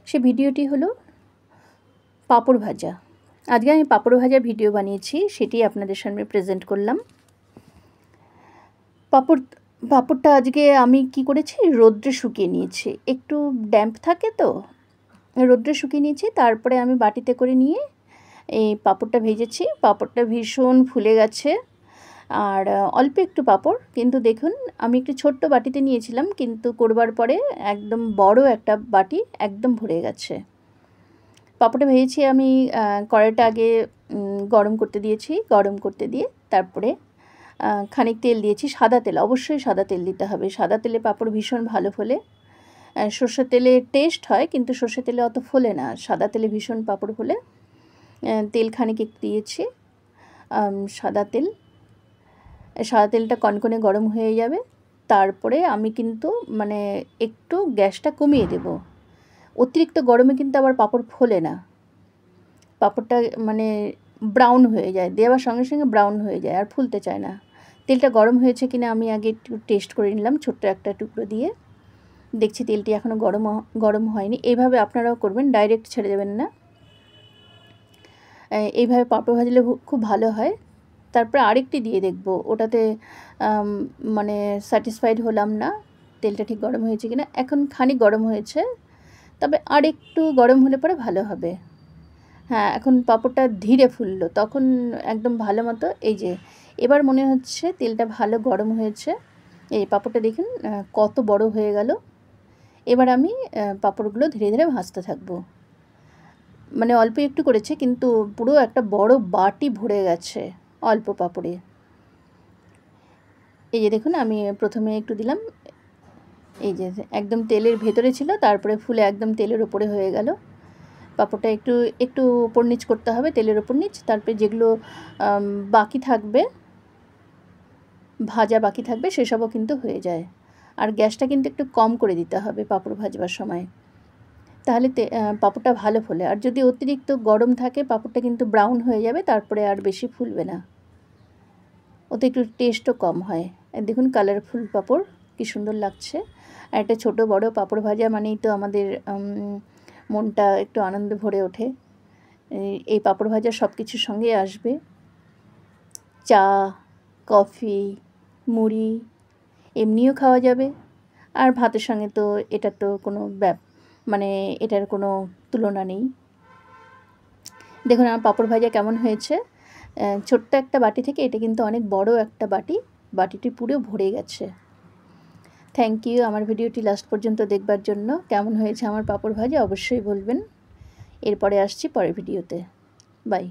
সে ভিডিওটি হলো পাঁপড় ভাজা। আজকে আমি পাঁপড় ভাজা ভিডিও বানিয়েছি, সেটি আপনাদের সামনে প্রেজেন্ট করলাম। পাঁপড়টা আজকে আমি কি করেছি, রোদ্রে শুকিয়ে নিয়েছি। একটু ড্যাম্প থাকে তো, রোদ্রে শুকিয়ে নিয়েছি। তারপরে আমি বাটিতে করে নিয়ে এই পাঁপড়টা ভেজেছি। পাঁপড়টা ভীষণ ফুলে গেছে, আর অল্প একটু পাঁপড়, কিন্তু দেখুন আমি একটু ছোট্ট বাটিতে নিয়েছিলাম, কিন্তু করবার পরে একদম বড় একটা বাটি একদম ভরে গেছে। পাঁপড়টা ভেজেছি আমি, কড়াইটা আগে গরম করতে দিয়েছি। গরম করতে দিয়ে তারপরে খানিক তেল দিয়েছি, সাদা তেল, অবশ্যই সাদা তেল দিতে হবে। সাদা তেলে পাঁপড় ভীষণ ভালো ফোলে। সর্ষের তেলে টেস্ট হয়, কিন্তু সর্ষের তেলে অত ফোলে না, সাদা তেলে ভীষণ পাঁপড় ফোলে। তেল খানিক একটু দিয়েছি, সাদা তেলটা কনকনে গরম হয়ে যাবে। তারপরে আমি কিন্তু মানে একটু গ্যাসটা কমিয়ে দেব। অতিরিক্ত গরমে কিন্তু আবার পাঁপড় ফোলে না, পাঁপড়টা মানে ব্রাউন হয়ে যায়, দেওয়ার সঙ্গে সঙ্গে ব্রাউন হয়ে যায় আর ফুলতে চায় না। তেলটা গরম হয়েছে কিনা আমি আগে একটু টেস্ট করে নিলাম ছোট্ট একটা টুকরো দিয়ে। দেখছি তেলটি এখনও গরম হয়নি। এইভাবে আপনারাও করবেন, ডাইরেক্ট ছেড়ে দেবেন না। এইভাবে পাঁপড় ভাজলে খুব ভালো হয়। তারপরে আরেকটি দিয়ে দেখব, ওটাতে মানে স্যাটিসফাইড হলাম না, তেলটা ঠিক গরম হয়েছে কিনা। এখন খানিক গরম হয়েছে, তবে আরেকটু গরম হলে পরে ভালো হবে। হ্যাঁ, এখন পাঁপড়টা ধীরে ফুললো, তখন একদম ভালো মতো। এই যে এবার মনে হচ্ছে তেলটা ভালো গরম হয়েছে। এই পাঁপড়টা দেখুন কত বড় হয়ে গেল। এবার আমি পাঁপড়গুলো ধীরে ধীরে ভাজতে থাকবো। মানে অল্প একটু করেছে, কিন্তু পুরো একটা বড় বাটি ভরে গেছে অল্প পাঁপড়ে। এই যে দেখুন আমি প্রথমে একটু দিলাম, এই যে একদম তেলের ভেতরে ছিল, তারপরে ফুলে একদম তেলের ওপরে হয়ে গেল। পাঁপড়টা একটু ওপর নিচ করতে হবে, তেলের ওপর নিচ। তারপরে যেগুলো বাকি থাকবে, ভাজা বাকি থাকবে, সেসবও কিন্তু হয়ে যায়। আর গ্যাসটা কিন্তু একটু কম করে দিতে হবে পাঁপড় ভাজবার সময়, তাহলে পাঁপড়টা ভালো ফোলে। আর যদি অতিরিক্ত গরম থাকে পাঁপড়টা কিন্তু ব্রাউন হয়ে যাবে, তারপরে আর বেশি ফুলবে না, ওতে একটু টেস্টও কম হয়। দেখুন কালারফুল পাঁপড় কী সুন্দর লাগছে। আর একটা ছোটো বড় পাঁপড় ভাজা মানেই তো আমাদের মনটা একটু আনন্দে ভরে ওঠে। এই পাঁপড় ভাজা সব কিছুর সঙ্গে আসবে, চা, কফি, মুড়ি, এমনিও খাওয়া যাবে। আর ভাতের সঙ্গে তো এটা তো কোনো মানে এটার কোনো তুলনা নেই। দেখুন আমার পাঁপড় ভাজা কেমন হয়েছে। ছোট্ট একটা বাটি থেকে এটা কিন্তু অনেক বড় একটা বাটিটি পুরো ভরে গেছে। থ্যাংক ইউ আমার ভিডিওটি লাস্ট পর্যন্ত দেখবার জন্য। কেমন হয়েছে আমার পাঁপড় ভাজা অবশ্যই বলবেন। এরপরে আসছি পরের ভিডিওতে। বাই।